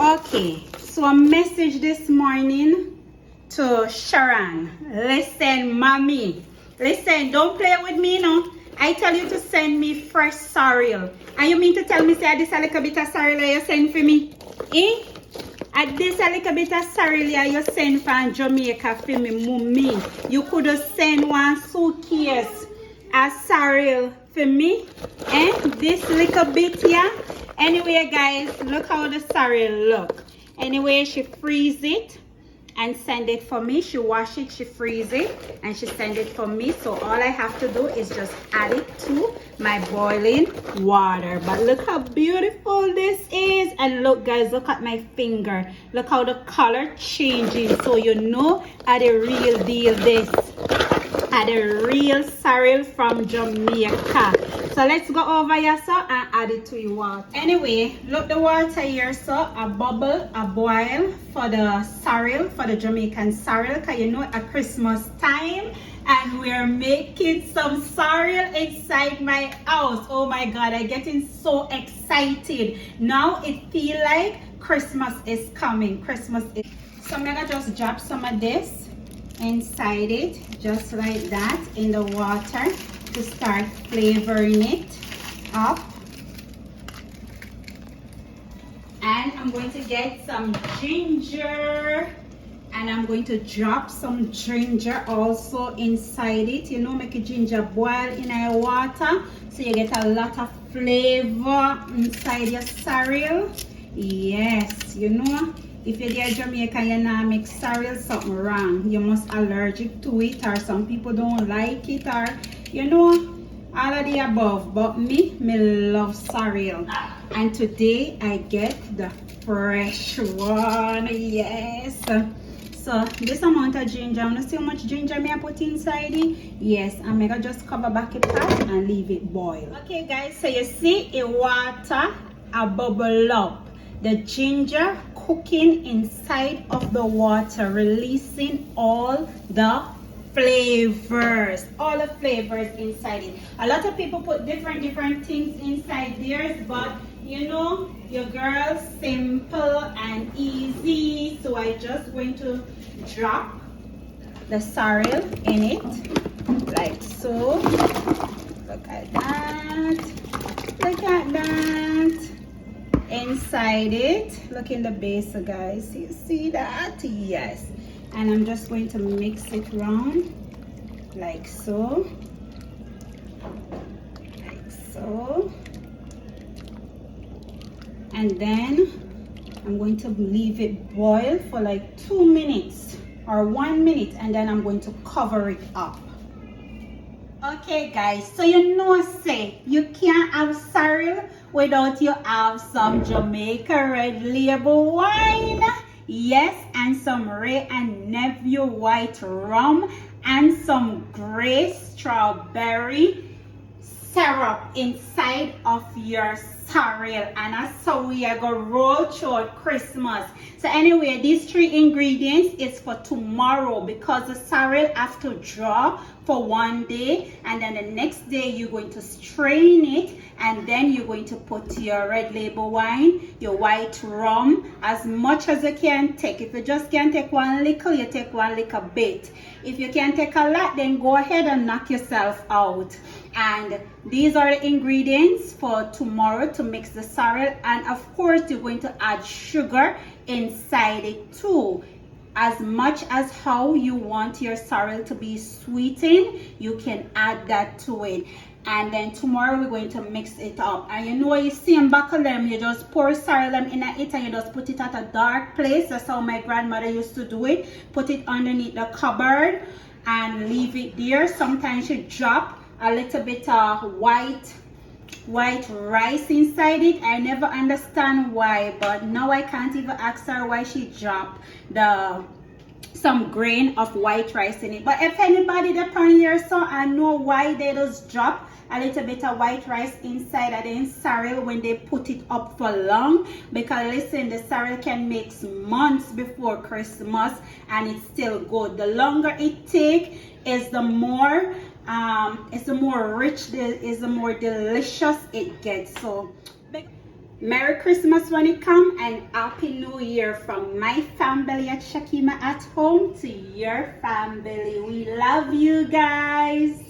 Okay, so a message this morning to Sharon. Listen, mommy. Listen, don't play with me, no. I tell you to send me fresh sorrel. And you mean to tell me say this a little bit of sorrel you send for me? Eh? At this a little bit of sorrel you send from Jamaica for me, mommy. You could have sent one suitcase of sorrel for me. Eh? This little bit here. Anyway, guys, look how the sorrel look. Anyway, she freeze it and send it for me. She wash it, she freeze it, and she send it for me. So all I have to do is just add it to my boiling water. But look how beautiful this is. And look, guys, look at my finger. Look how the color changing. So you know the real deal this. The real sorrel from Jamaica. So let's go over here so and add it to your water. Anyway, look the water here so a bubble, a boil for the sorrel, for the Jamaican sorrel, because you know at Christmas time and we're making some sorrel inside my house. Oh my god, I'm getting so excited. Now it feels like Christmas is coming. Christmas is. So I'm gonna just drop some of this inside it just like that in the water to start flavoring it up. And I'm going to get some ginger and I'm going to drop some ginger also inside it. You know, make a ginger boil in your water so you get a lot of flavor inside your sorrel. Yes, you know, if you get Jamaican, you not make sorrel, something wrong. You must allergic to it, or some people don't like it, or you know, all of the above. But me love sorrel. And today I get the fresh one. Yes. So this amount of ginger, you see how much ginger I put inside it? Yes, I'm gonna just cover back a pot and leave it boil. Okay guys, so you see a water a bubble up. The ginger cooking inside of the water, releasing all the flavors inside it. A lot of people put different things inside theirs, but you know, your girl simple and easy. So I just going to drop the sorrel in it like so. Look at that, look at that. Inside it, look in the base, guys, you see that? Yes. And I'm just going to mix it round like so, like so, and then I'm going to leave it boil for like 2 minutes or 1 minute, and then I'm going to cover it up. Okay guys, so you know, say you can't have sorrel without you have some Jamaica red label wine. Yes, and some Ray and Nephew white rum and some gray strawberry syrup inside of your sorrel, and that's how we are gonna roll through Christmas. So anyway, these 3 ingredients is for tomorrow because the sorrel have to draw for 1 day, and then the next day you're going to strain it, and then you're going to put your red label wine, your white rum, as much as you can take. If you just can't take 1 little, you take 1 little bit. If you can take a lot, then go ahead and knock yourself out. And these are the ingredients for tomorrow to mix the sorrel, and of course you're going to add sugar inside it too. As much as how you want your sorrel to be sweetened, you can add that to it. And then tomorrow we're going to mix it up. And you know, you see in back of them, you just pour sorrel in it and you just put it at a dark place. That's how my grandmother used to do it. Put it underneath the cupboard and leave it there. Sometimes you drop a little bit of white rice inside it. I never understand why, but now I can't even ask her why she dropped some grain of white rice in it. But if anybody that on here, so I know why they just drop a little bit of white rice inside of the sorrel when they put it up for long, because listen, the sorrel can make months before Christmas and it's still good. The longer it take is the more rich, is the more delicious it gets. So Merry Christmas when it comes, and Happy New Year from my family at Shakima at home to your family. We love you guys.